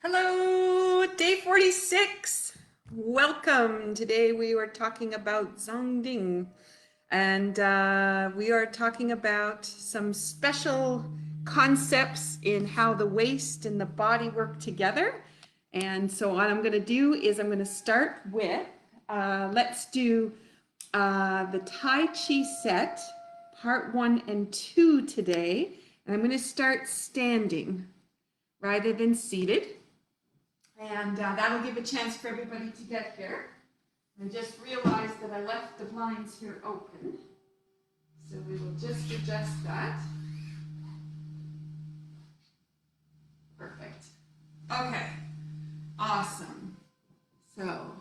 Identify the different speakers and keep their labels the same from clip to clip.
Speaker 1: Hello, day 46. Welcome. Today we are talking about Zhong Ding, and we are talking about some special concepts in how the waist and the body work together. And so what I'm going to do is I'm going to start with, let's do the Tai Chi set, part 1 and 2 today. And I'm going to start standing rather than seated. And that'll give a chance for everybody to get here. I just realized that I left the blinds here open. So we will just adjust that. Perfect. Okay, awesome. So,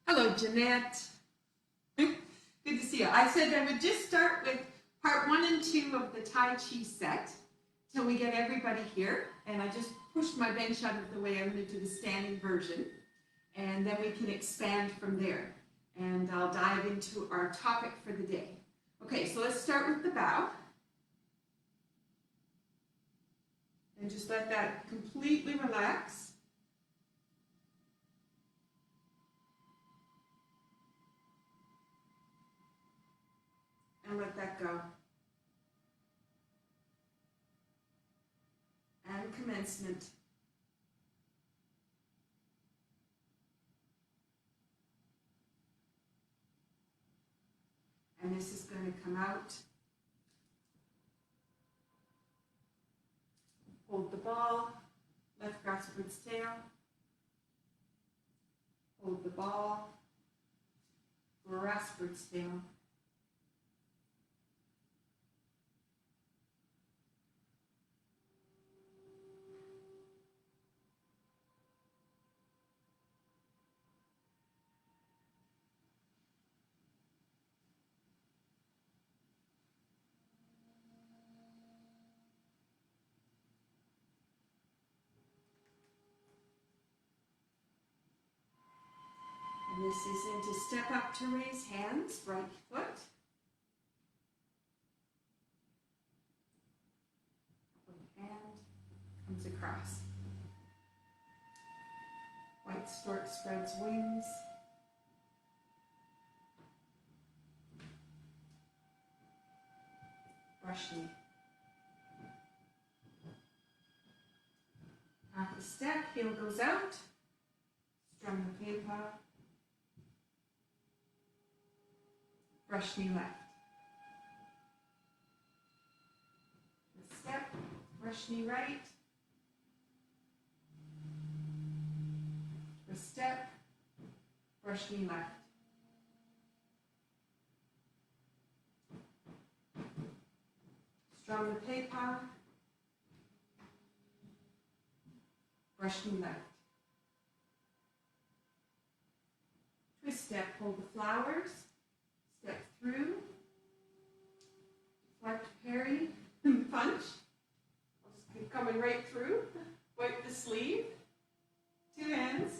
Speaker 1: hello, Jeanette. Good to see you. I said I would just start with part 1 and 2 of the Tai Chi set till we get everybody here. And I just pushed my bench out of the way. I'm going to do the standing version. And then we can expand from there. And I'll dive into our topic for the day. Okay, so let's start with the bow. And just let that completely relax. And let that go. And commencement. And this is going to come out. Hold the ball, left grassroots tail. Hold the ball, grassroots tail. And this is into step up to raise hands, right foot. Hand comes across. White stork spreads wings. Brush knee. Half a step, heel goes out. Strum the paper. Brush knee left. A step, brush knee right. A step, brush knee left. Strum the paper. Brush knee left. Twist step, hold the flowers. Step through. Deflect, parry, punch. I'll just keep coming right through. Wipe the sleeve. 2 hands.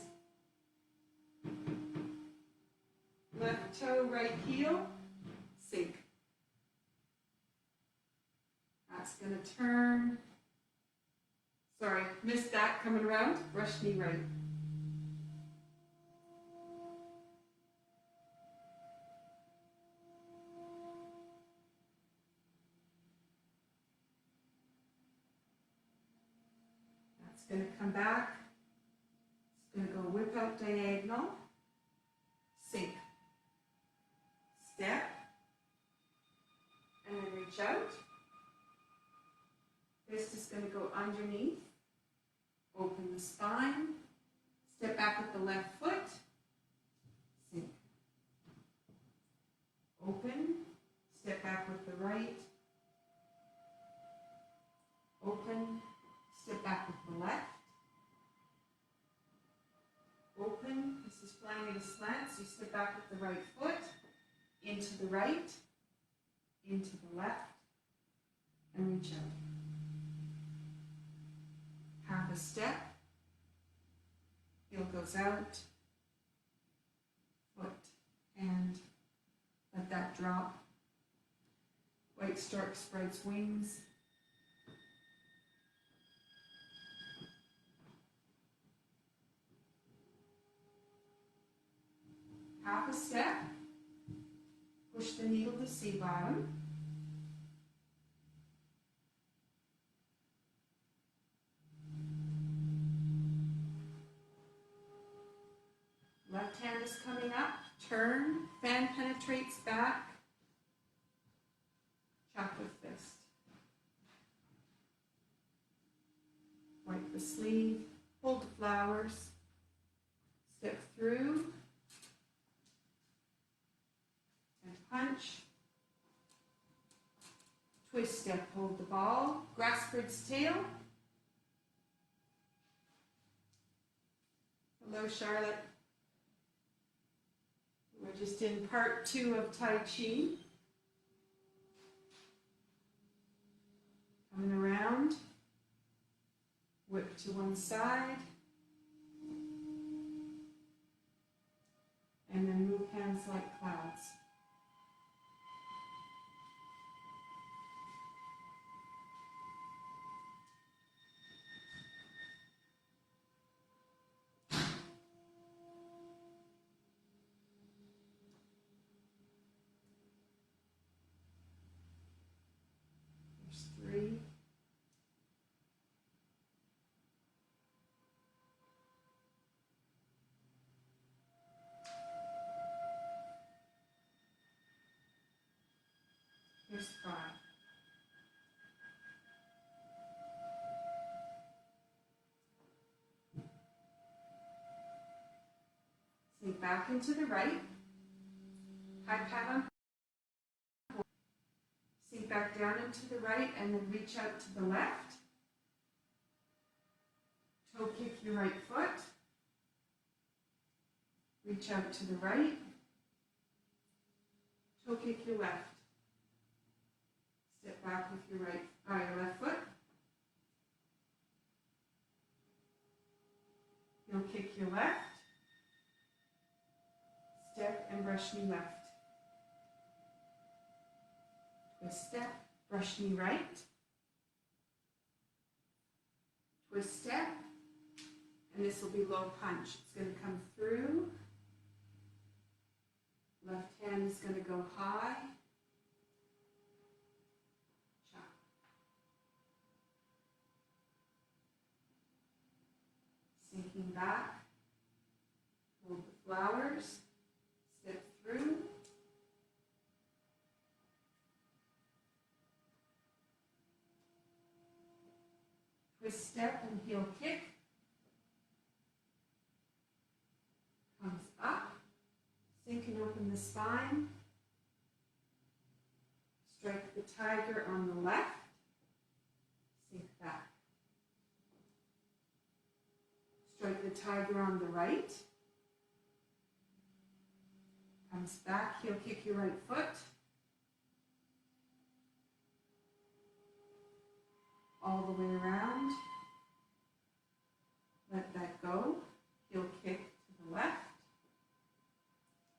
Speaker 1: Left toe, right heel. Sink. That's going to turn. Sorry, missed that coming around. Brush knee right. That's going to come back. It's going to go whip out diagonal. Sink. Step. And then reach out. Fist is going to go underneath. Open the spine. Step back with the left foot. Sink. Open. Step back with the right. Open. Step back with the left. Open. This is flying at a slant, so you step back with the right foot. Into the right. Into the left. And reach out. Half a step, heel goes out, foot, and let that drop. White stork spreads wings. C bottom. Left hand is coming up, turn, fan penetrates back, chop with fist. Wipe the sleeve, hold the flowers, step through, and punch. Twist step, hold the ball, grasp its tail. Hello, Charlotte. We're just in part 2 of Tai Chi. Coming around, whip to one side, and then move hands like clouds. There's 3. There's 5. Say back into the right. High pat on. Sink back down into the right and then reach out to the left. Toe kick your right foot. Reach out to the right. Toe kick your left. Step back with your your left foot. Heel kick your left. Step and brush knee left. Twist step, brush knee right. Twist step, and this will be low punch. It's going to come through. Left hand is going to go high. Chop. Sinking back. Hold the flowers. Step through. Twist step and heel kick. Comes up. Sink and open the spine. Strike the tiger on the left. Sink back. Strike the tiger on the right. Comes back, heel kick your right foot. All the way around. Let that go. Heel kick to the left.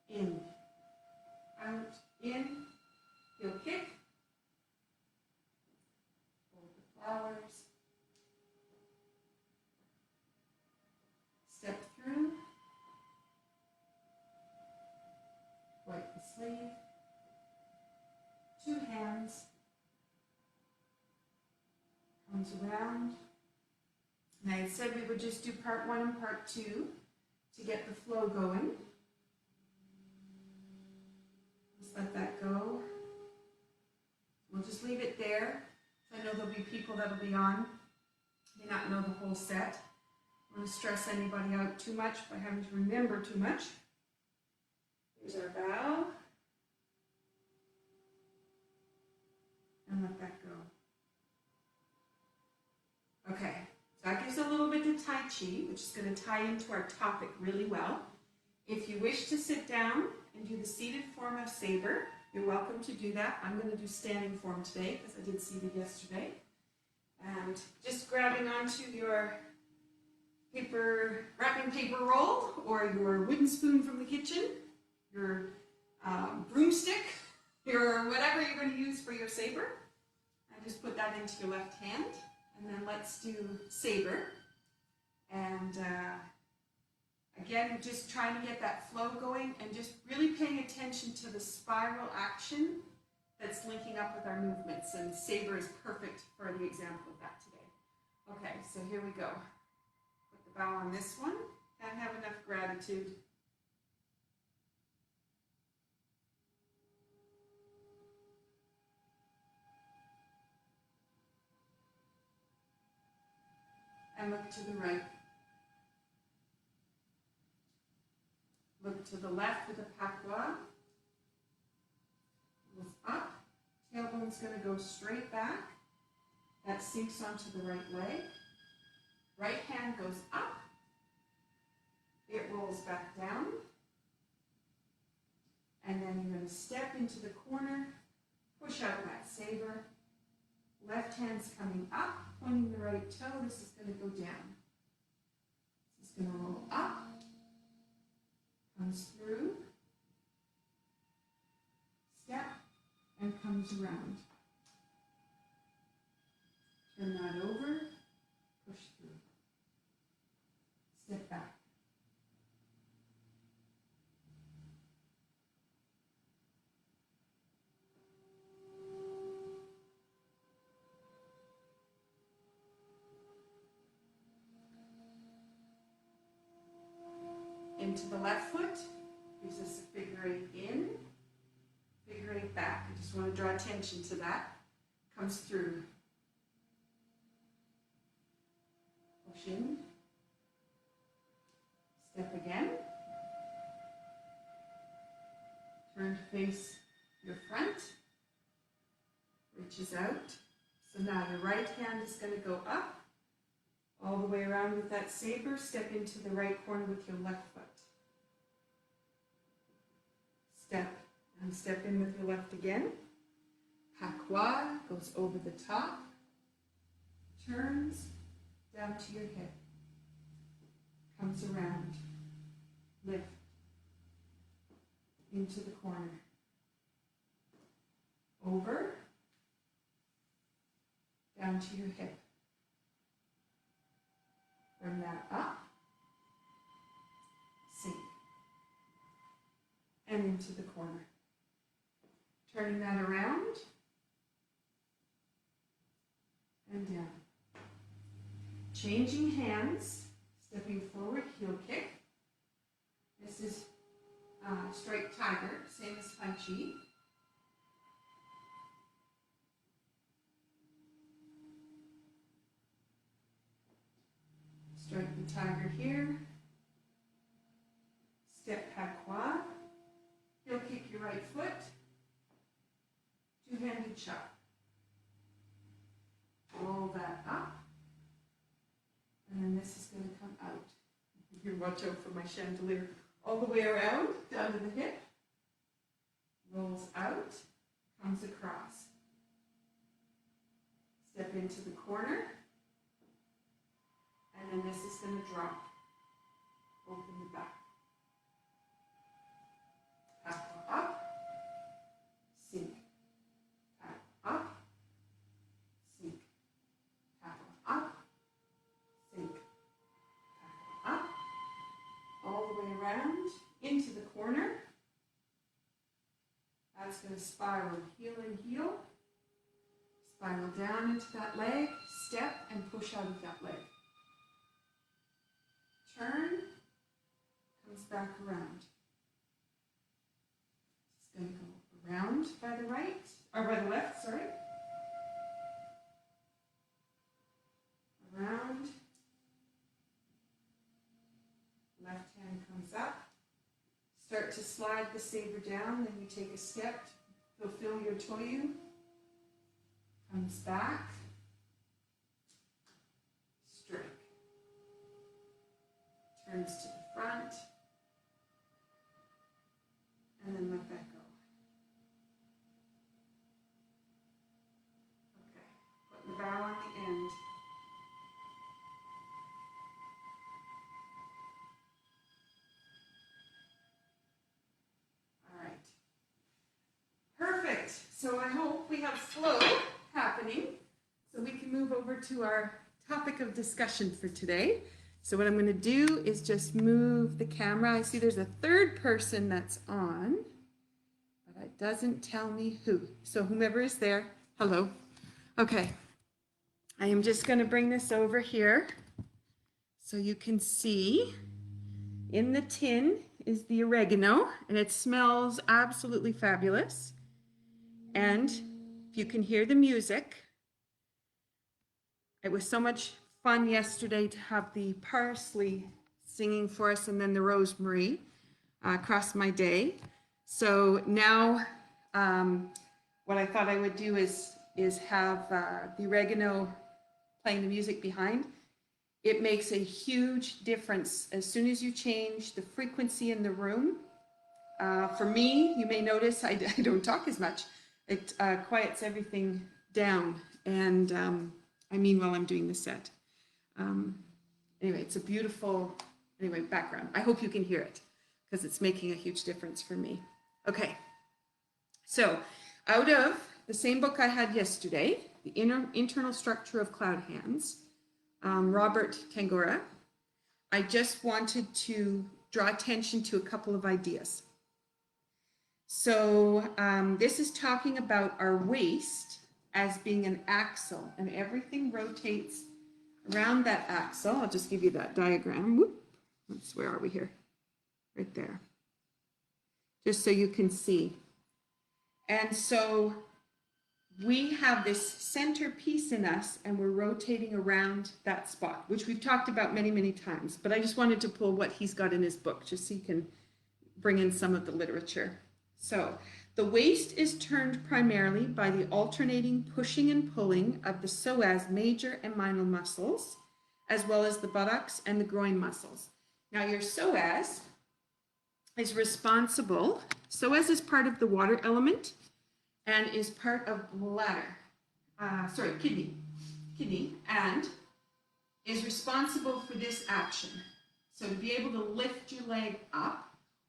Speaker 1: In. Out. In. Heel kick. Hold the flowers. Step through. Wipe the sleeve. 2 hands. Comes around. And I said we would just do part 1 and part 2 to get the flow going. Just let that go. We'll just leave it there. I know there'll be people that'll be on, may not know the whole set. I don't want to stress anybody out too much by having to remember too much. Here's our bow. And let that go. Okay, so that gives a little bit of Tai Chi, which is going to tie into our topic really well. If you wish to sit down and do the seated form of saber, you're welcome to do that. I'm going to do standing form today because I did seated yesterday. And just grabbing onto your wrapping paper roll or your wooden spoon from the kitchen, your broomstick, your whatever you're going to use for your saber, and just put that into your left hand. And then let's do saber. And again, just trying to get that flow going and just really paying attention to the spiral action that's linking up with our movements, and saber is perfect for the example of that today. Okay, so here we go. Put the bow on this one. Can't have enough gratitude. And look to the right. Look to the left with a patois. Goes up. Tailbone's going to go straight back. That sinks onto the right leg. Right hand goes up. It rolls back down. And then you're going to step into the corner, push out that saber. Left hand's coming up, pointing the right toe. This is going to go down. This is going to roll up, comes through, step, and comes around. Turn that over, push through. Step back. Into the left foot, gives us a figure eight in, figure eight back. I just want to draw attention to that. Comes through. Push in. Step again. Turn to face your front. Reaches out. So now your right hand is going to go up. All the way around with that saber, step into the right corner with your left foot. Step, and step in with your left again. Patois goes over the top, turns down to your hip, comes around, lift, into the corner, over, down to your hip. Bring that up, sink, and into the corner. Turning that around, and down. Changing hands, stepping forward, heel kick. This is straight tiger, same as Tai Chi. Strike the tiger here. Step patois. Heel kick your right foot. Two-handed chop. Roll that up. And then this is going to come out. Here, watch out for my chandelier. All the way around, down to the hip. Rolls out. Comes across. Step into the corner. And then this is going to drop. Open the back. Patois up. Sink. Patois up. Sink. Patois up. Sink. Patois up. All the way around into the corner. That's going to spiral heel and heel. Spiral down into that leg. Step and push out of that leg. Turn, comes back around. It's going to go around by the right, or by the left, sorry. Around. Left hand comes up. Start to slide the saber down, then you take a step, fulfill your toyu. Comes back. Strike. Turns to the front, and then let that go. Okay, put the bow on the end. All right. Perfect. So I hope we have flow happening, so we can move over to our topic of discussion for today. So what I'm going to do is just move the camera. I see there's a third person that's on, but it doesn't tell me who. So whomever is there, hello. Okay, I am just going to bring this over here so you can see. In the tin is the oregano, and it smells absolutely fabulous. And if you can hear the music, it was so much fun yesterday to have the parsley singing for us and then the rosemary across my day. So now what I thought I would do is have the oregano playing the music behind. It makes a huge difference as soon as you change the frequency in the room. For me, you may notice I don't talk as much. It quiets everything down, and I mean while I'm doing the set. Anyway, it's a beautiful, background. I hope you can hear it because it's making a huge difference for me. Okay, so out of the same book I had yesterday, The Internal Structure of Cloud Hands, Robert Tangora, I just wanted to draw attention to a couple of ideas. So this is talking about our waist as being an axle, and everything rotates around that axle. I'll just give you that diagram. Whoop. Where are we here? Right there. Just so you can see. And so we have this center piece in us, and we're rotating around that spot, which we've talked about many, many times. But I just wanted to pull what he's got in his book, just so you can bring in some of the literature. So the waist is turned primarily by the alternating pushing and pulling of the psoas major and minor muscles, as well as the buttocks and the groin muscles. Now your psoas is responsible. Psoas is part of the water element and is part of bladder, kidney, and is responsible for this action. So to be able to lift your leg up,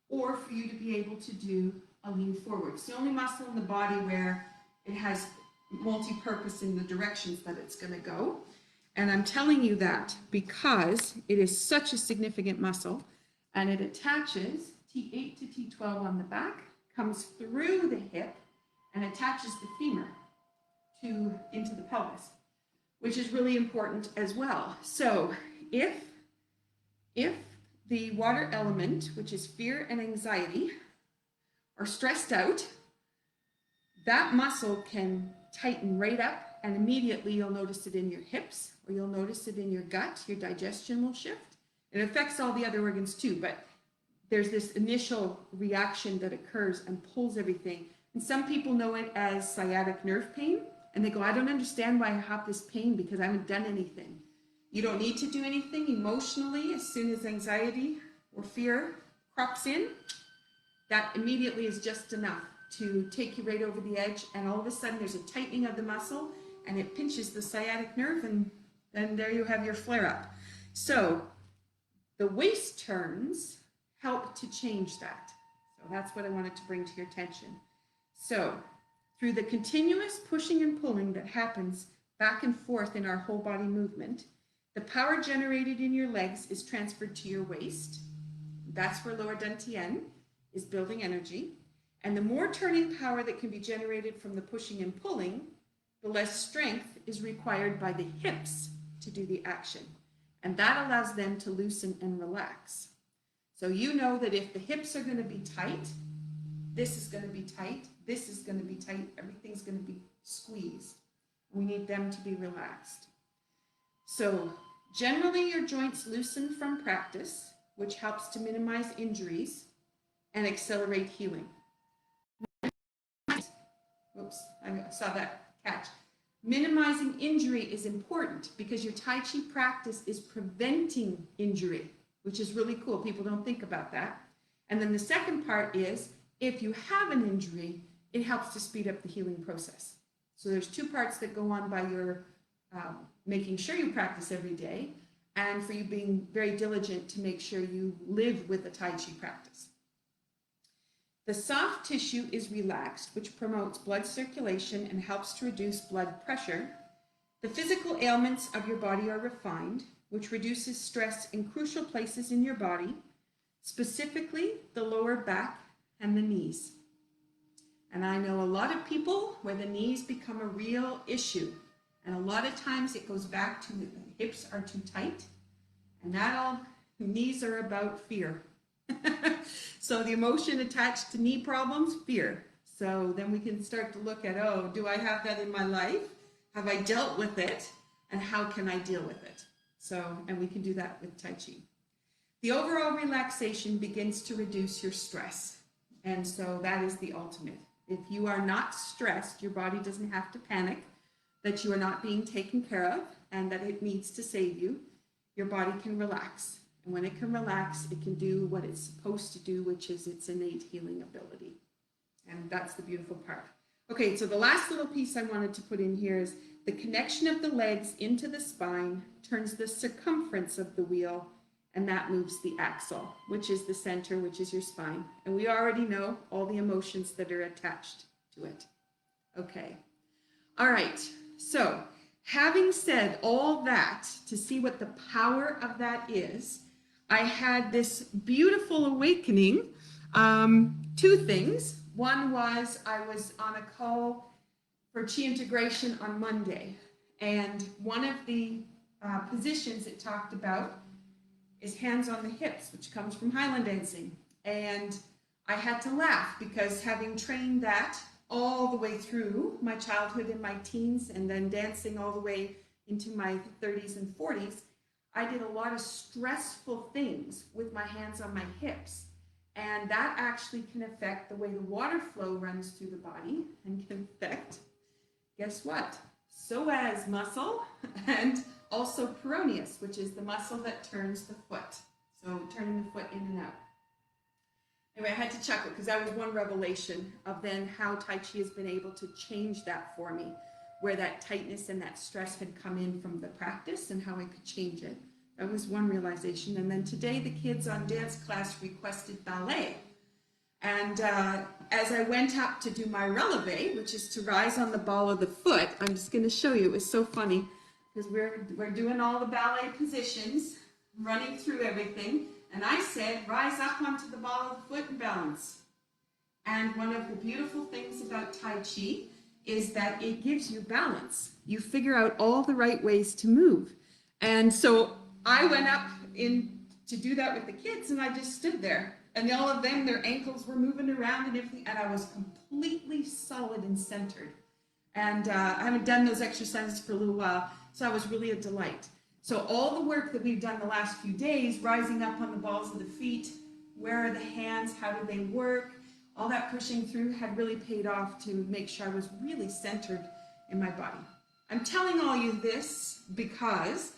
Speaker 1: or for you to be able to do a lean forward. It's the only muscle in the body where it has multi-purpose in the directions that it's going to go. And I'm telling you that because it is such a significant muscle, and it attaches T8 to T12 on the back, comes through the hip, and attaches the femur into the pelvis, which is really important as well. So if the water element, which is fear and anxiety, are stressed out, that muscle can tighten right up, and immediately you'll notice it in your hips, or you'll notice it in your gut. Your digestion will shift. It affects all the other organs too, but there's this initial reaction that occurs and pulls everything. And some people know it as sciatic nerve pain, and they go, I don't understand why I have this pain because I haven't done anything. You don't need to do anything emotionally. As soon as anxiety or fear crops in, that immediately is just enough to take you right over the edge, and all of a sudden there's a tightening of the muscle, and it pinches the sciatic nerve, and then there you have your flare-up. So the waist turns help to change that. So that's what I wanted to bring to your attention. So through the continuous pushing and pulling that happens back and forth in our whole body movement, the power generated in your legs is transferred to your waist. That's where lower dantian is building energy. And the more turning power that can be generated from the pushing and pulling, the less strength is required by the hips to do the action. And that allows them to loosen and relax. So you know that if the hips are going to be tight, this is going to be tight, this is going to be tight, everything's going to be squeezed. We need them to be relaxed. So generally your joints loosen from practice, which helps to minimize injuries and accelerate healing. Oops, I saw that catch. Minimizing injury is important because your Tai Chi practice is preventing injury, which is really cool. People don't think about that. And then the second part is, if you have an injury, it helps to speed up the healing process. So there's two parts that go on by your making sure you practice every day, and for you being very diligent to make sure you live with the Tai Chi practice. The soft tissue is relaxed, which promotes blood circulation and helps to reduce blood pressure. The physical ailments of your body are refined, which reduces stress in crucial places in your body, specifically the lower back and the knees. And I know a lot of people where the knees become a real issue. And a lot of times it goes back to the hips are too tight. And knees are about fear. So the emotion attached to knee problems, fear. So then we can start to look at, oh, do I have that in my life? Have I dealt with it? And how can I deal with it? So, and we can do that with Tai Chi. The overall relaxation begins to reduce your stress. And so that is the ultimate. If you are not stressed, your body doesn't have to panic that you are not being taken care of and that it needs to save you. Your body can relax. And when it can relax, it can do what it's supposed to do, which is its innate healing ability. And that's the beautiful part. Okay, so the last little piece I wanted to put in here is the connection of the legs into the spine turns the circumference of the wheel, and that moves the axle, which is the center, which is your spine. And we already know all the emotions that are attached to it. Okay. All right. So having said all that, to see what the power of that is, I had this beautiful awakening. Two things. One was I was on a call for Chi integration on Monday, and one of the positions it talked about is hands on the hips, which comes from Highland dancing. And I had to laugh because having trained that all the way through my childhood and my teens, and then dancing all the way into my 30s and 40s, I did a lot of stressful things with my hands on my hips. And that actually can affect the way the water flow runs through the body and can affect, guess what? Psoas muscle and also peroneus, which is the muscle that turns the foot. So turning the foot in and out. Anyway, I had to chuckle because that was one revelation of then how Tai Chi has been able to change that for me, where that tightness and that stress had come in from the practice and how I could change it. That was one realization. And then today the kids on dance class requested ballet. And as I went up to do my releve, which is to rise on the ball of the foot, I'm just going to show you. It was so funny because we're doing all the ballet positions, running through everything. And I said, rise up onto the ball of the foot and balance. And one of the beautiful things about Tai Chi is that it gives you balance. You figure out all the right ways to move. And so I went up in to do that with the kids, and I just stood there. And all of them, their ankles were moving around and everything, and I was completely solid and centered. And I haven't done those exercises for a little while, so that was really a delight. So all the work that we've done the last few days, rising up on the balls of the feet, where are the hands, how do they work, all that pushing through had really paid off to make sure I was really centered in my body. I'm telling all you this because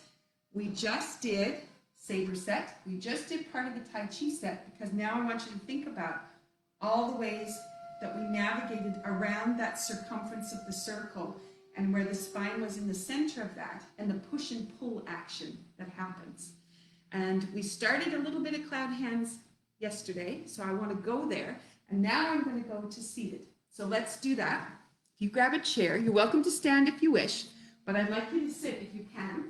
Speaker 1: we just did saber set. We just did part of the Tai Chi set because now I want you to think about all the ways that we navigated around that circumference of the circle and where the spine was in the center of that and the push and pull action that happens. And we started a little bit of cloud hands yesterday, so I want to go there. And now I'm going to go to seated. So let's do that. If you grab a chair, you're welcome to stand if you wish, but I'd like you to sit if you can.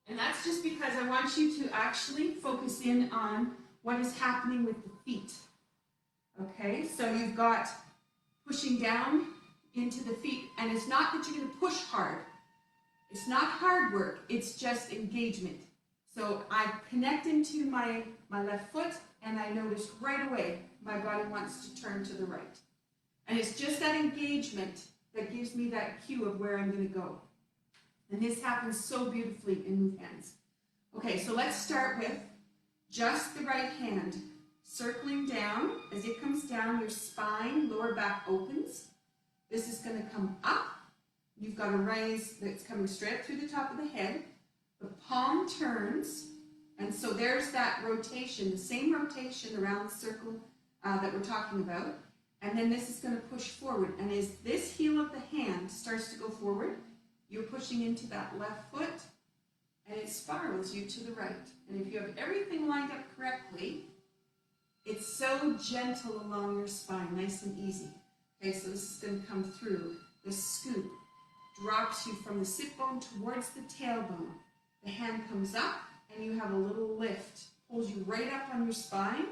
Speaker 1: And that's just because I want you to actually focus in on what is happening with the feet. Okay, so you've got pushing down into the feet, and it's not that you're going to push hard. It's not hard work, it's just engagement. So I connect into my left foot, and I notice right away my body wants to turn to the right. And it's just that engagement that gives me that cue of where I'm going to go. And this happens so beautifully in Move Hands. Okay, so let's start with just the right hand. Circling down. As it comes down, your spine, lower back opens. This is going to come up. You've got a raise that's coming straight up through the top of the head. The palm turns. And so there's that rotation, the same rotation around the circle that we're talking about. And then this is going to push forward. And as this heel of the hand starts to go forward, you're pushing into that left foot, and it spirals you to the right. And if you have everything lined up correctly, it's so gentle along your spine, nice and easy. Okay, so this is going to come through. The scoop drops you from the sit bone towards the tailbone. The hand comes up, and you have a little lift. Pulls you right up on your spine.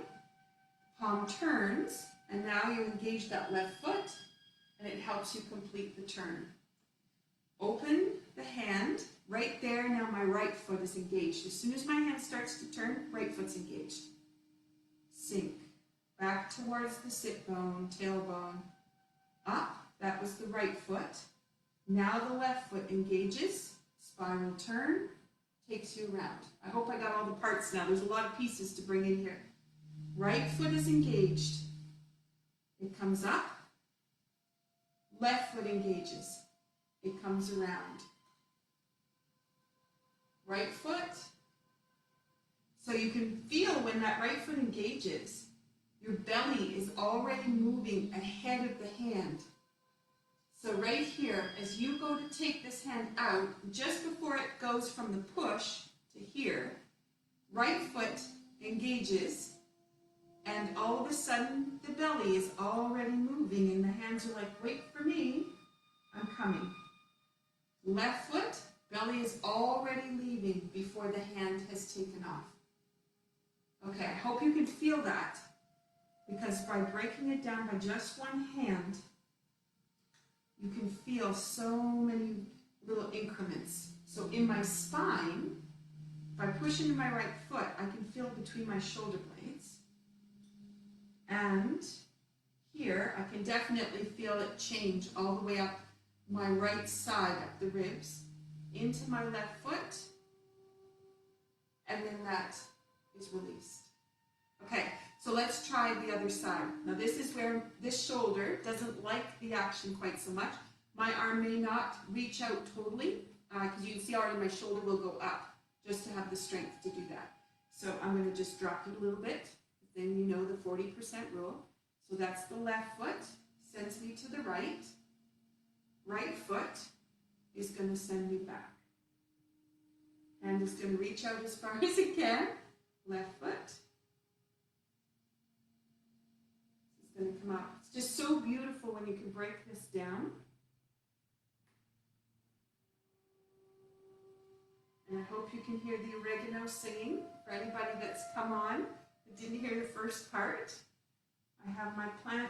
Speaker 1: Palm turns, And now you engage that left foot, and it helps you complete the turn. Open the hand. Right there, now my right foot is engaged. As soon as my hand starts to turn, right foot's engaged. Sink. Back towards the sit bone, tailbone. Up. That was the right foot. Now the left foot engages. Spiral turn. Takes you around. I hope I got all the parts now. There's a lot of pieces to bring in here. Right foot is engaged. It comes up. Left foot engages. It comes around. Right foot. So you can feel when that right foot engages, your belly is already moving ahead of the hand. So right here, as you go to take this hand out, just before it goes from the push to here, right foot engages, and all of a sudden the belly is already moving and the hands are like, wait for me, I'm coming. Left foot, belly is already leaving before the hand has taken off. Okay, I hope you can feel that, because by breaking it down by just one hand, you can feel so many little increments. So in my spine, if I push into my right foot, I can feel between my shoulder blades. And here, I can definitely feel it change all the way up my right side, up the ribs, into my left foot, and then that is released. Okay, so let's try the other side. Now this is where this shoulder doesn't like the action quite so much. My arm may not reach out totally, because you can see already my shoulder will go up, just to have the strength to do that. So I'm going to just drop it a little bit. Then you know the 40% rule. So that's the left foot, sends me to the right. Right foot is going to send me back. Hand is going to reach out as far as it can. Left foot. It's going to come up. It's just so beautiful when you can break this down. And I hope you can hear the oregano singing. For anybody that's come on that didn't hear the first part, I have my plant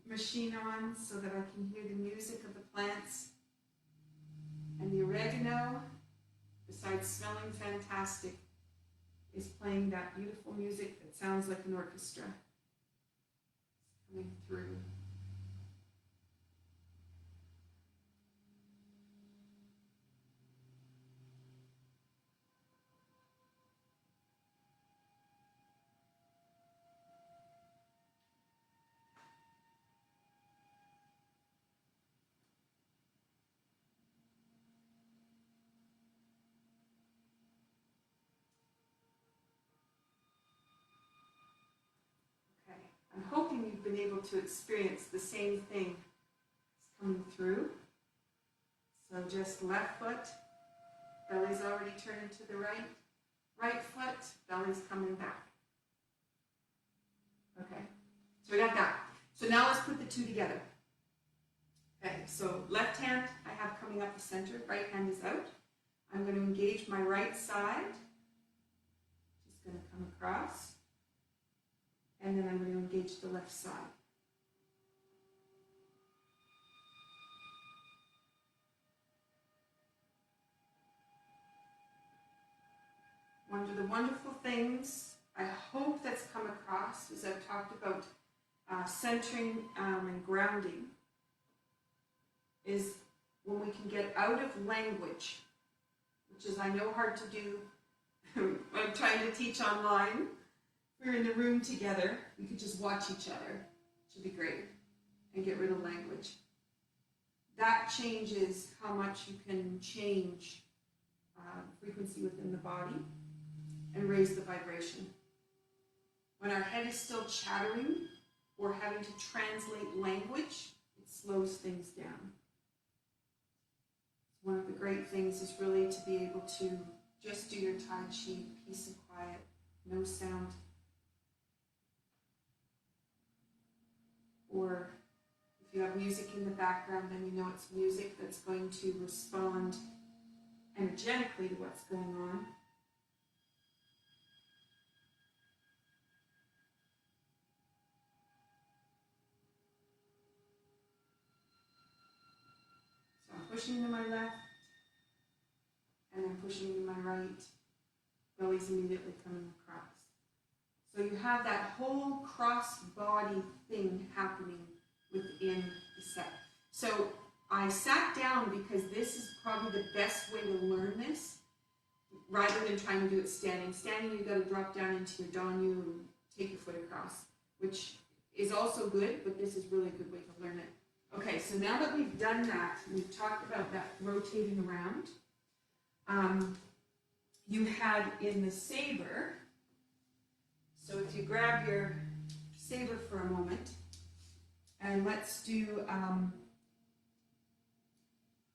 Speaker 1: machine on so that I can hear the music of the plants. And the oregano, besides smelling fantastic, is playing that beautiful music that sounds like an orchestra. It's coming through. I'm hoping you've been able to experience the same thing coming through. So just left foot, belly's already turned to the right. Right foot, belly's coming back. Okay, so we got that. So now let's put the two together. Okay, so left hand I have coming up the center, right hand is out. I'm going to engage my right side. Just going to come across. And then I'm going to engage the left side. One of the wonderful things I hope that's come across as I've talked about centering and grounding is when we can get out of language, which is I know hard to do. I'm trying to teach online. We're in the room together, we could just watch each other. It should be great. And get rid of language. That changes how much you can change frequency within the body and raise the vibration. When our head is still chattering or having to translate language, it slows things down. One of the great things is really to be able to just do your Tai Chi, peace and quiet, no sound. Or if you have music in the background, then you know it's music that's going to respond energetically to what's going on. pushing to my left, and then pushing to my right. Belly's immediately coming across. So you have that whole cross body thing happening within the set. So I sat down because this is probably the best way to learn this, rather than trying to do it standing. Standing, you've got to drop down into your danyu and take your foot across, which is also good, but this is really a good way to learn it. Okay, so now that we've done that, we've talked about that rotating around. You had in the saber, so if you grab your saber for a moment, and let's do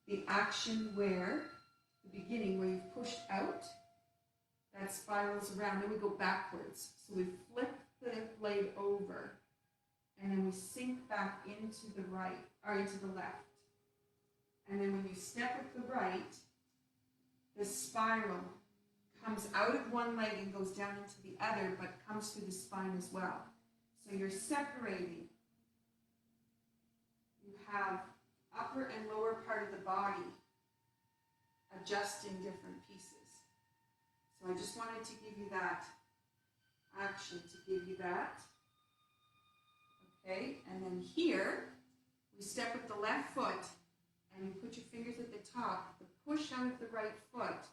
Speaker 1: the action where, the beginning where you've pushed out, that spirals around, then we go backwards. So we flip the blade over, and then we sink back into the right, or into the left. And then when you step with the right, the spiral comes out of one leg and goes down into the other, but comes through the spine as well. So you're separating. You have upper and lower part of the body adjusting different pieces. So I just wanted to give you that action, to give you that. Okay, and then here, we step with the left foot, and you put your fingers at the top. The push out of the right foot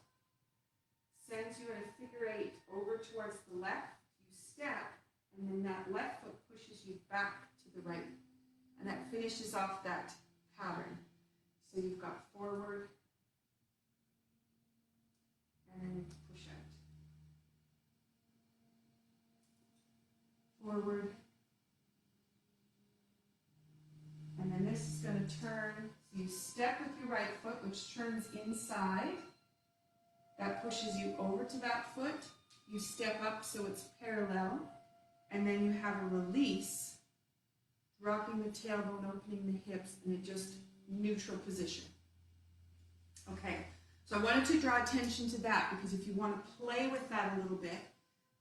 Speaker 1: sends you in a figure eight over towards the left. You step, and then that left foot pushes you back to the right. And that finishes off that pattern. So you've got forward, and then push out. Forward. And then this is going to turn. So you step with your right foot, which turns inside. That pushes you over to that foot. You step up so it's parallel. And then you have a release, dropping the tailbone, opening the hips, and it just neutral position. Okay, so I wanted to draw attention to that because if you want to play with that a little bit,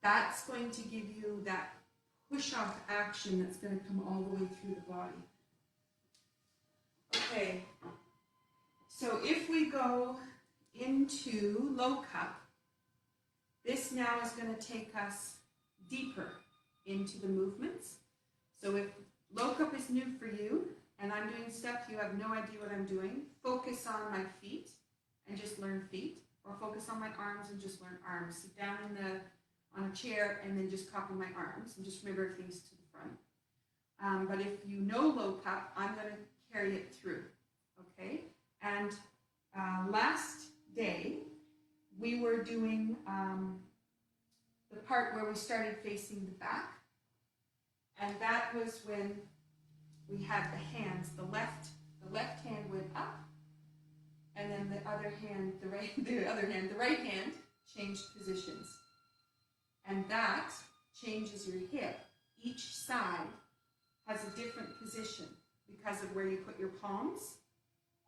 Speaker 1: that's going to give you that push-off action that's going to come all the way through the body. Okay, so if we go into low cup, this now is going to take us deeper into the movements. So if low cup is new for you, and I'm doing stuff you have no idea what I'm doing, focus on my feet and just learn feet, or focus on my arms and just learn arms. Sit down on a chair and then just copy my arms and just remember everything's to the front. But if you know low cup, I'm going to carry it through, okay? And last day, we were doing the part where we started facing the back, and that was when we had the hands. The left hand went up, and then the right hand changed positions, and that changes your hip. Each side has a different position because of where you put your palms,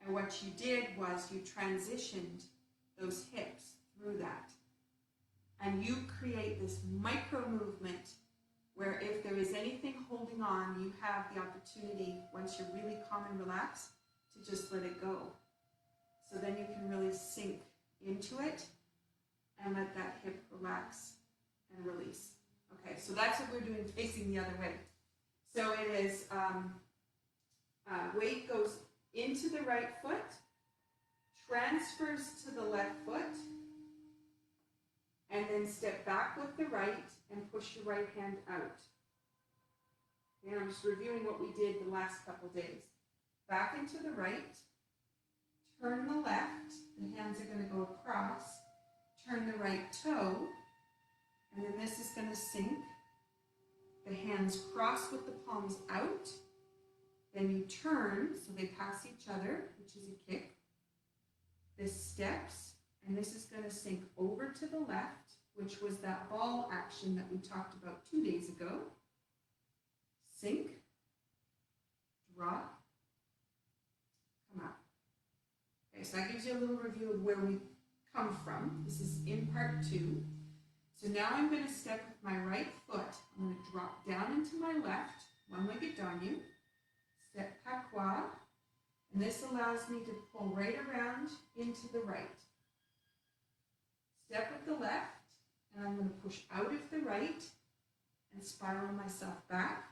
Speaker 1: and what you did was you transitioned those hips through that. And you create this micro movement where if there is anything holding on, you have the opportunity, once you're really calm and relaxed, to just let it go. So then you can really sink into it and let that hip relax and release. Okay, so that's what we're doing facing the other way. So it is, weight goes into the right foot, transfers to the left foot, and then step back with the right and push your right hand out. And I'm just reviewing what we did the last couple days. Back into the right, turn the left, the hands are going to go across, turn the right toe, and then this is going to sink. The hands cross with the palms out, then you turn so they pass each other, which is a kick. This steps, and this is going to sink over to the left, which was that ball action that we talked about 2 days ago. Sink, drop, come up. Okay, so that gives you a little review of where we come from. This is in part 2. So now I'm going to step with my right foot. I'm going to drop down into my left, one-legged danyu, step patois, And this allows me to pull right around into the right. Step with the left, and I'm going to push out of the right and spiral myself back.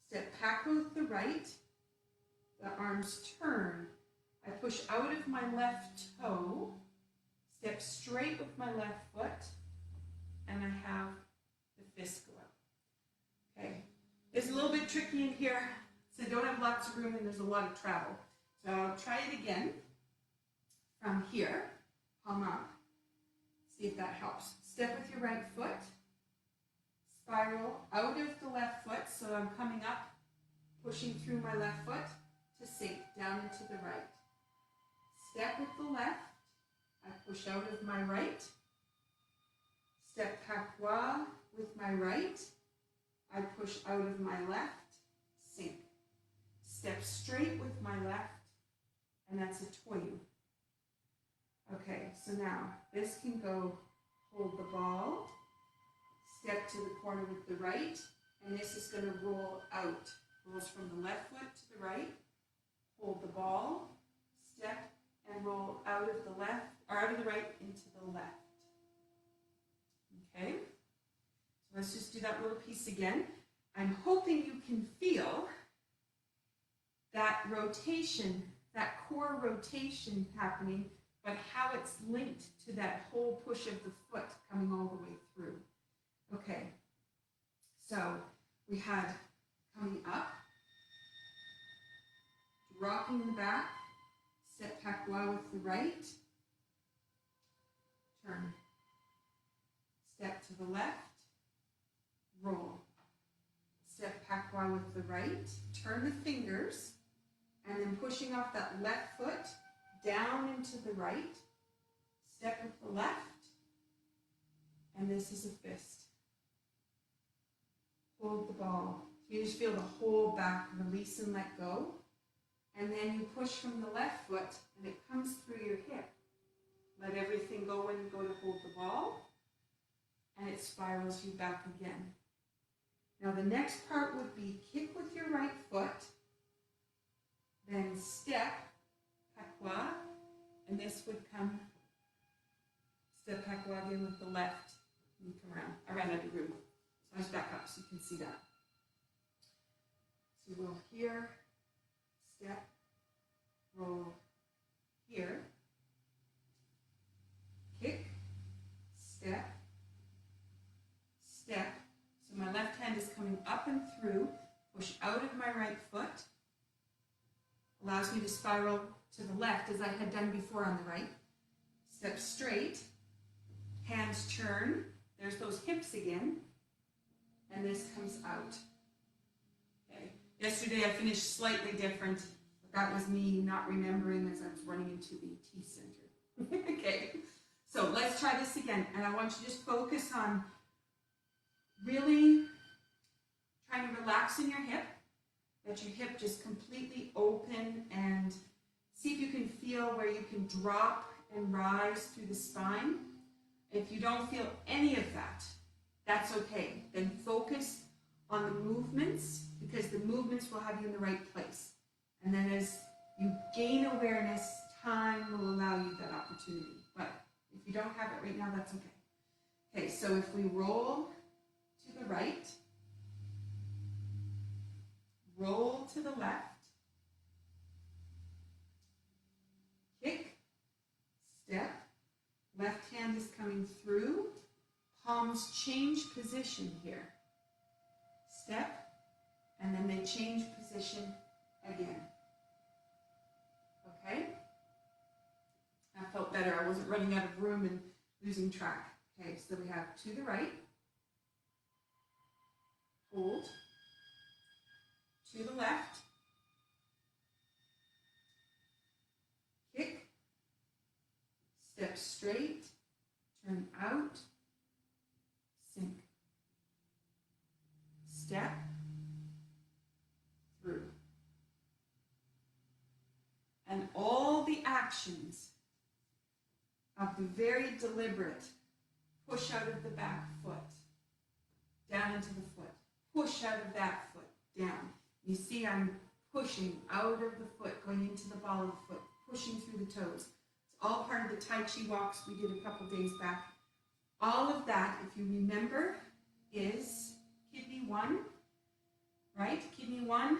Speaker 1: Step back with the right, the arms turn. I push out of my left toe, step straight with my left foot, and I have the fist go out. Okay, it's a little bit tricky in here, so I don't have lots of room and there's a lot of travel. So I'll try it again from here, palm up. See if that helps. Step with your right foot, spiral out of the left foot, so I'm coming up, pushing through my left foot to sink down into the right. Step with the left, I push out of my right. Step patois with my right, I push out of my left, sink. Step straight with my left, and that's a toyu. Okay, so now this can go hold the ball, step to the corner with the right, and this is going to roll out. Rolls from the left foot to the right, hold the ball, step, and roll out of the left, or out of the right into the left. Okay, so let's just do that little piece again. I'm hoping you can feel that rotation, that core rotation happening, but how it's linked to that whole push of the foot coming all the way through. Okay, so we had coming up, rocking the back, step patois with the right, turn, step to the left, roll, step patois with the right, turn the fingers, and then pushing off that left foot down into the right, step with the left, and this is a fist. Hold the ball. You just feel the whole back release and let go. And then you push from the left foot and it comes through your hip. Let everything go when you go to hold the ball. And it spirals you back again. Now the next part would be kick with your right foot. Then step, patois. And this would come, step patois again with the left. And you come around. I ran out of room. So I was back up so you can see that. So roll here, step, roll here, kick, step, step. So my left hand is coming up and through, push out of my right foot, allows me to spiral to the left as I had done before on the right. Step straight, hands turn, there's those hips again, and this comes out. Okay. Yesterday I finished slightly different, but that was me not remembering as I was running into the tea center. Okay, so let's try this again, and I want you to just focus on really trying to relax in your hip, let your hip just completely open, and see if you can feel where you can drop and rise through the spine. If you don't feel any of that, that's okay. Then focus on the movements, because the movements will have you in the right place. And then as you gain awareness, time will allow you that opportunity. But if you don't have it right now, that's okay. Okay, so if we roll to the right, roll to the left, kick, step, left hand is coming through, palms change position here. Step, and then they change position again. Okay? That felt better. I wasn't running out of room and losing track. Okay, so we have to the right, hold, to the left, kick, step straight, turn out, sink, step, through. And all the actions of the very deliberate push out of the back foot, down into the foot, push out of that foot, down. You see I'm pushing out of the foot, going into the ball of the foot, pushing through the toes. It's all part of the Tai Chi walks we did a couple days back. All of that, if you remember, is kidney 1, right? Kidney 1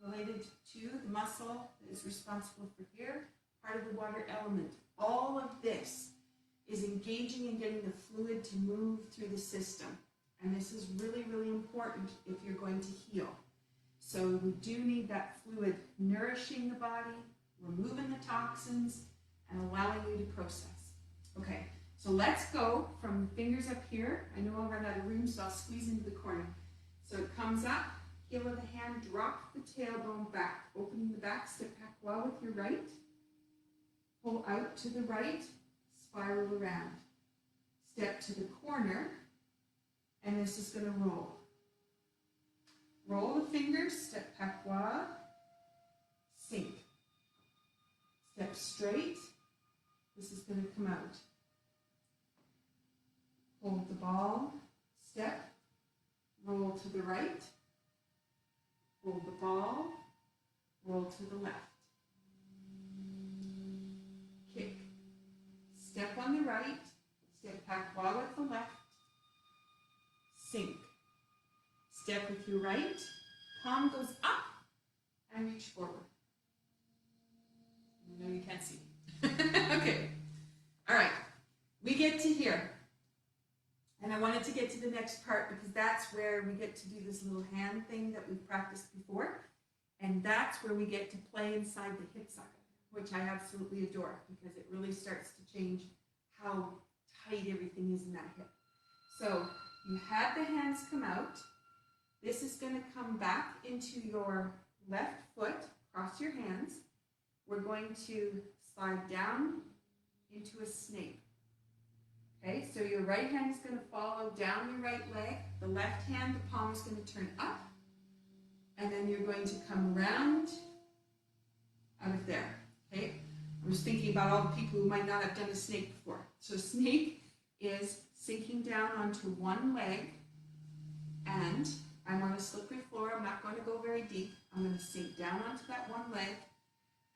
Speaker 1: related to the muscle that is responsible for here, part of the water element. All of this is engaging and getting the fluid to move through the system. And this is really, really important if you're going to heal. So we do need that fluid nourishing the body, removing the toxins, and allowing you to process. Okay, so let's go from fingers up here. I know I'll run out of room, so I'll squeeze into the corner. So it comes up, heel of the hand, drop the tailbone back, opening the back, step back well with your right. Pull out to the right, spiral around. Step to the corner, and this is going to roll. Roll the fingers, step patois, sink. Step straight, this is going to come out. Hold the ball, step, roll to the right, hold the ball, roll to the left. Kick. Step on the right, step patois with the left, sink. Step with your right, palm goes up and reach forward. I know you can't see. Okay. All right. We get to here. And I wanted to get to the next part because that's where we get to do this little hand thing that we've practiced before. And that's where we get to play inside the hip socket, which I absolutely adore because it really starts to change how tight everything is in that hip. So you had the hands come out. This is going to come back into your left foot, cross your hands. We're going to slide down into a snake. Okay, so your right hand is going to follow down your right leg. The left hand, the palm is going to turn up. And then you're going to come around out of there. Okay, I was thinking about all the people who might not have done a snake before. So snake is sinking down onto one leg, and I'm on a slippery floor. I'm not going to go very deep. I'm going to sink down onto that one leg,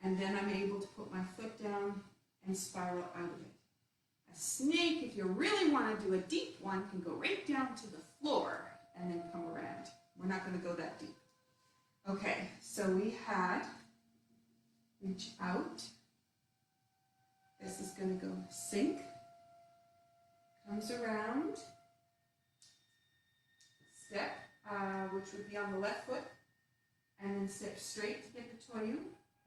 Speaker 1: and then I'm able to put my foot down and spiral out of it. A snake, if you really want to do a deep one, can go right down to the floor and then come around. We're not going to go that deep. Okay, so we had reach out. This is going to go sink, comes around, step, which would be on the left foot, and then step straight to get the toyu,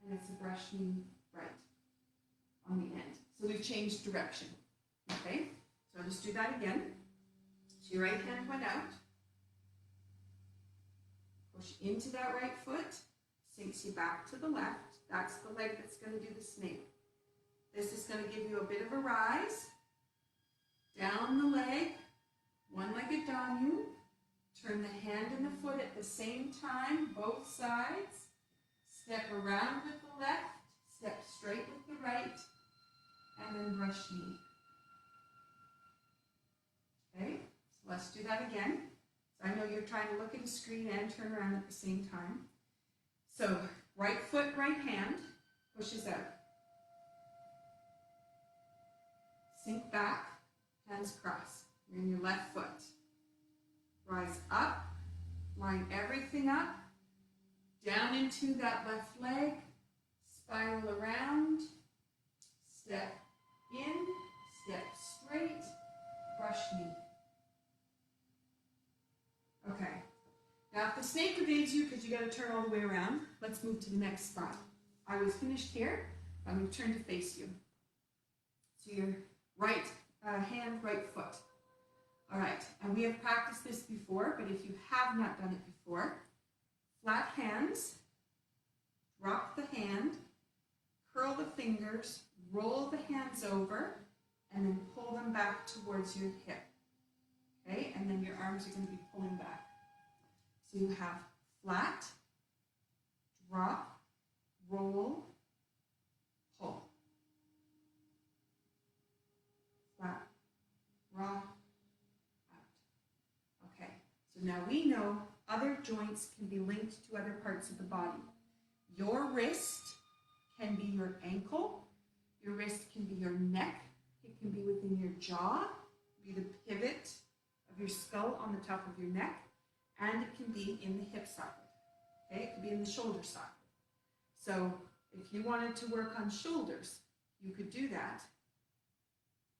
Speaker 1: and it's a brush knee right on the end. So we've changed direction. Okay, so I'll just do that again. So your right hand went out, push into that right foot, sinks you back to the left. That's the leg that's going to do the snake. This is going to give you a bit of a rise, down the leg, one-legged danyu, turn the hand and the foot at the same time, both sides, step around with the left, step straight with the right, and then brush knee. Okay, so let's do that again. So I know you're trying to look at the screen and turn around at the same time. So right foot, right hand, pushes out. Sink back, hands cross. You're in your left foot. Rise up, line everything up, down into that left leg, spiral around, step in, step straight, brush knee. Okay, now if the snake evades you because you got to turn all the way around, let's move to the next spot. I was finished here. I'm going to turn to face you. So your right hand, right foot. All right, and we have practiced this before, but if you have not done it before, flat hands, drop the hand, curl the fingers, roll the hands over, and then pull them back towards your hip. Okay, and then your arms are going to be pulling back. So you have flat, drop, roll, pull. Flat, drop, out. Okay, so now we know other joints can be linked to other parts of the body. Your wrist can be your ankle. Your wrist can be your neck. It can be within your jaw, be the pivot of your skull on the top of your neck, and it can be in the hip socket. Okay, it can be in the shoulder socket. So if you wanted to work on shoulders, you could do that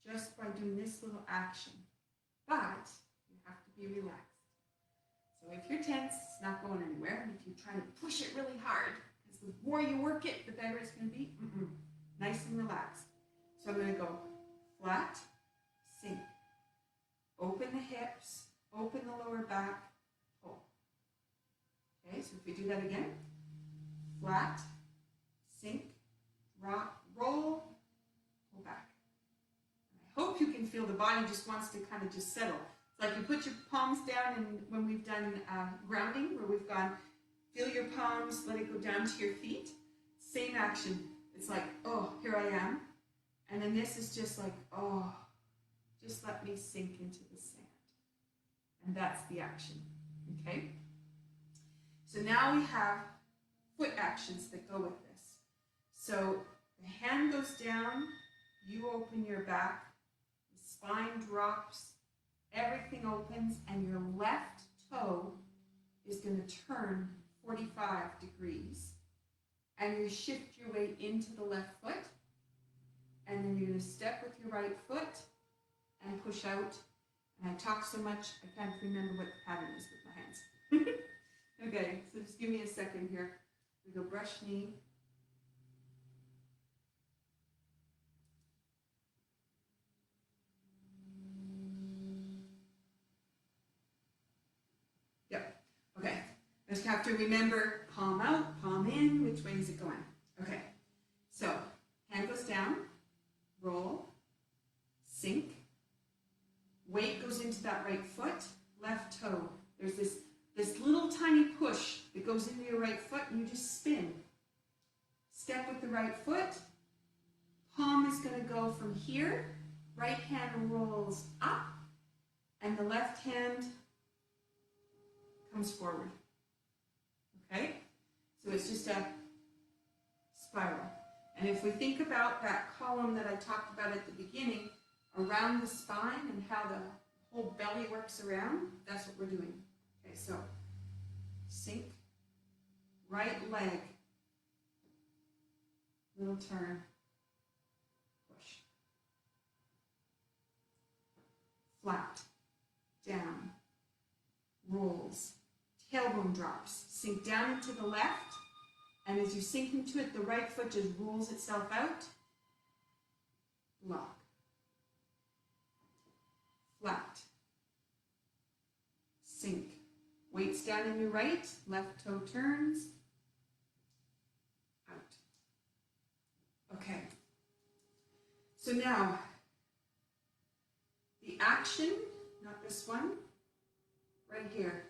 Speaker 1: just by doing this little action. But you have to be relaxed. So if you're tense, it's not going anywhere. And if you're trying to push it really hard, because the more you work it, the better it's going to be. Nice and relaxed. So I'm going to go flat, sink. Open the hips, open the lower back, pull. Okay, so if we do that again, flat, sink, rock, roll, pull back. I hope you can feel the body just wants to kind of just settle. It's like you put your palms down, and when we've done grounding, where we've gone, feel your palms, let it go down to your feet. Same action. It's like, oh, here I am. And then this is just like, oh, just let me sink into the sand. And that's the action, okay? So now we have foot actions that go with this. So the hand goes down, you open your back, the spine drops, everything opens, and your left toe is going to turn 45 degrees. And you shift your weight into the left foot, and then you're going to step with your right foot and push out. And I talk so much, I can't remember what the pattern is with my hands. Okay, so just give me a second here. We go brush knee. Yep, okay. Just have to remember palm out, palm in, which way is it going? Okay, so hand goes down, roll, sink, weight goes into that right foot, left toe. There's this little tiny push that goes into your right foot, and you just spin. Step with the right foot, palm is going to go from here, right hand rolls up, and the left hand comes forward. Okay? So it's just a spiral. And if we think about that column that I talked about at the beginning, around the spine and how the whole belly works around, that's what we're doing. Okay, so sink, right leg, little turn, push. Flat, down, rolls, tailbone drops, sink down into the left, and as you sink into it, the right foot just rolls itself out, lock, flat, sink, weights down in your right, left toe turns, out. Okay, so now, the action, not this one, right here.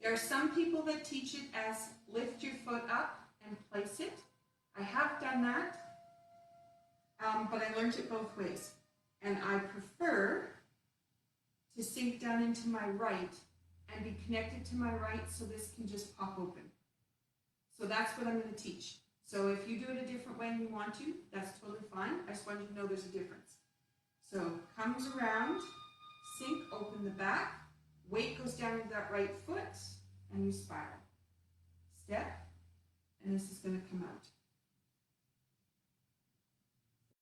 Speaker 1: There are some people that teach it as lift your foot up and place it. I have done that, but I learned it both ways. And I prefer to sink down into my right and be connected to my right so this can just pop open. So that's what I'm going to teach. So if you do it a different way and you want to, that's totally fine. I just want you to know there's a difference. So comes around, sink, open the back, weight goes down into that right foot, and you spiral. Step, and this is going to come out.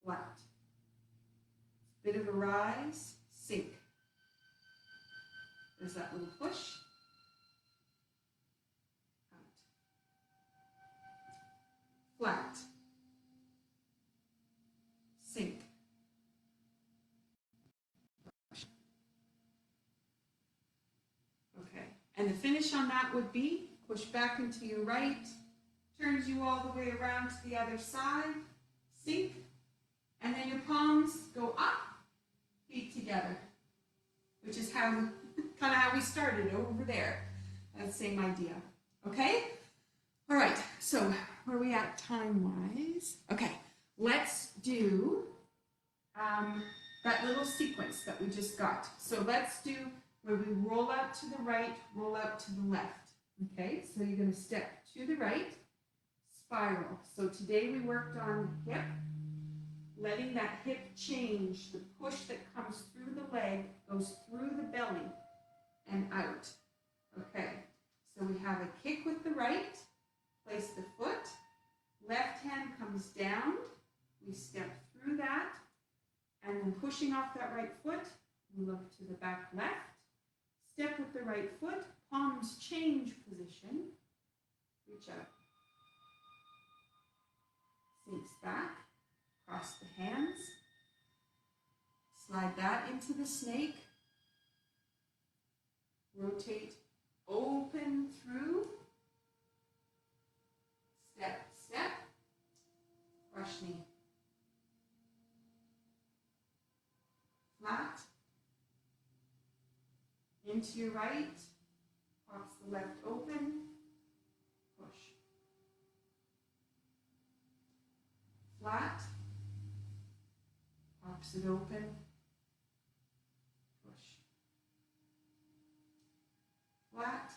Speaker 1: Flat. Bit of a rise, sink. There's that little push. Out. Flat. Sink. Okay, and the finish on that would be push back into your right, turns you all the way around to the other side, sink, and then your palms go up, feet together, which is how kind of how we started over there. That same idea. Okay? All right, so where are we at time-wise? Okay, let's do that little sequence that we just got. So let's do where we roll out to the right, roll out to the left. Okay, so you're going to step to the right, spiral. So today we worked on hip, letting that hip change. The push that comes through the leg goes through the belly and out. Okay, so we have a kick with the right, place the foot, left hand comes down, we step through that, and then pushing off that right foot, we look to the back left, step with the right foot, palms change position, reach out, sinks back, cross the hands, slide that into the snake, rotate, open through, step, step, brush knee, flat, into your right, pops the left open, push, flat, pops it open, push, flat,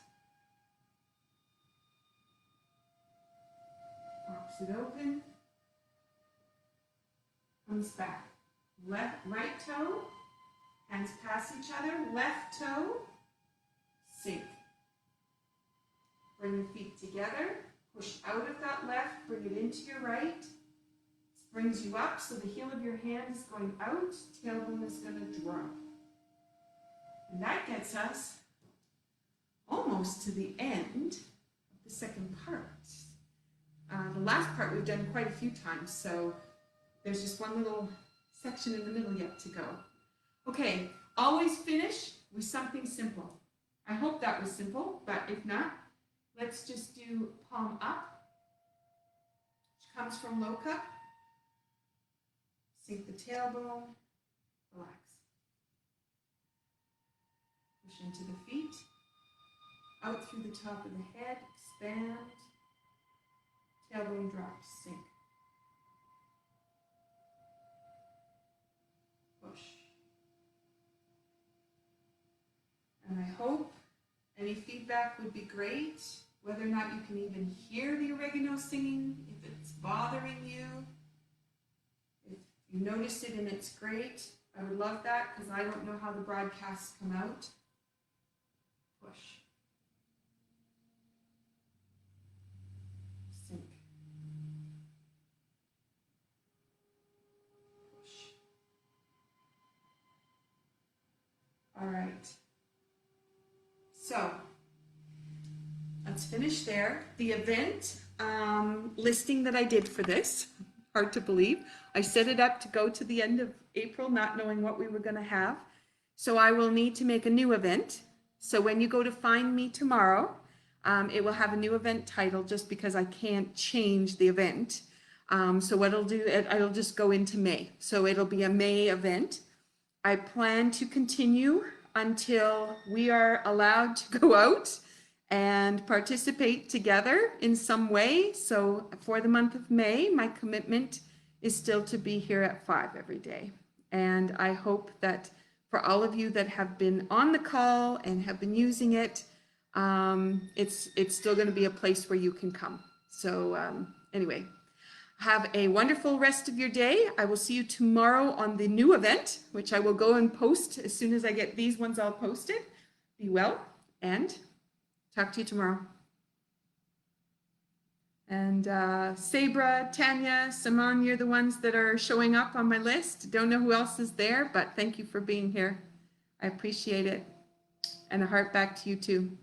Speaker 1: pops it open, comes back, left, right toe, hands pass each other, left toe, sink. Bring the feet together, push out of that left, bring it into your right. This brings you up, so the heel of your hand is going out, tailbone is going to drop. And that gets us almost to the end of the second part. The last part we've done quite a few times, so there's just one little section in the middle yet to go. Okay, always finish with something simple. I hope that was simple, but if not, let's just do palm up, which comes from low cup. Sink the tailbone, relax. Push into the feet, out through the top of the head, expand, tailbone drops, sink. Push. And I hope any feedback would be great, whether or not you can even hear the oregano singing, if it's bothering you. If you notice it and it's great, I would love that because I don't know how the broadcasts come out. Push. Sink. Push. All right. So let's finish there. The event listing that I did for this, hard to believe. I set it up to go to the end of April, not knowing what we were going to have. So I will need to make a new event. So when you go to find me tomorrow, it will have a new event title just because I can't change the event. So what it'll do, it'll just go into May. So it'll be a May event. I plan to continue until we are allowed to go out and participate together in some way. So for the month of May, my commitment is still to be here at 5 every day. And I hope that for all of you that have been on the call and have been using it, it's still going to be a place where you can come. So anyway, have a wonderful rest of your day. I will see you tomorrow on the new event, which I will go and post as soon as I get these ones all posted. Be well and talk to you tomorrow. And Sabra, Tanya, Saman, you're the ones that are showing up on my list. Don't know who else is there, but thank you for being here. I appreciate it. And a heart back to you too.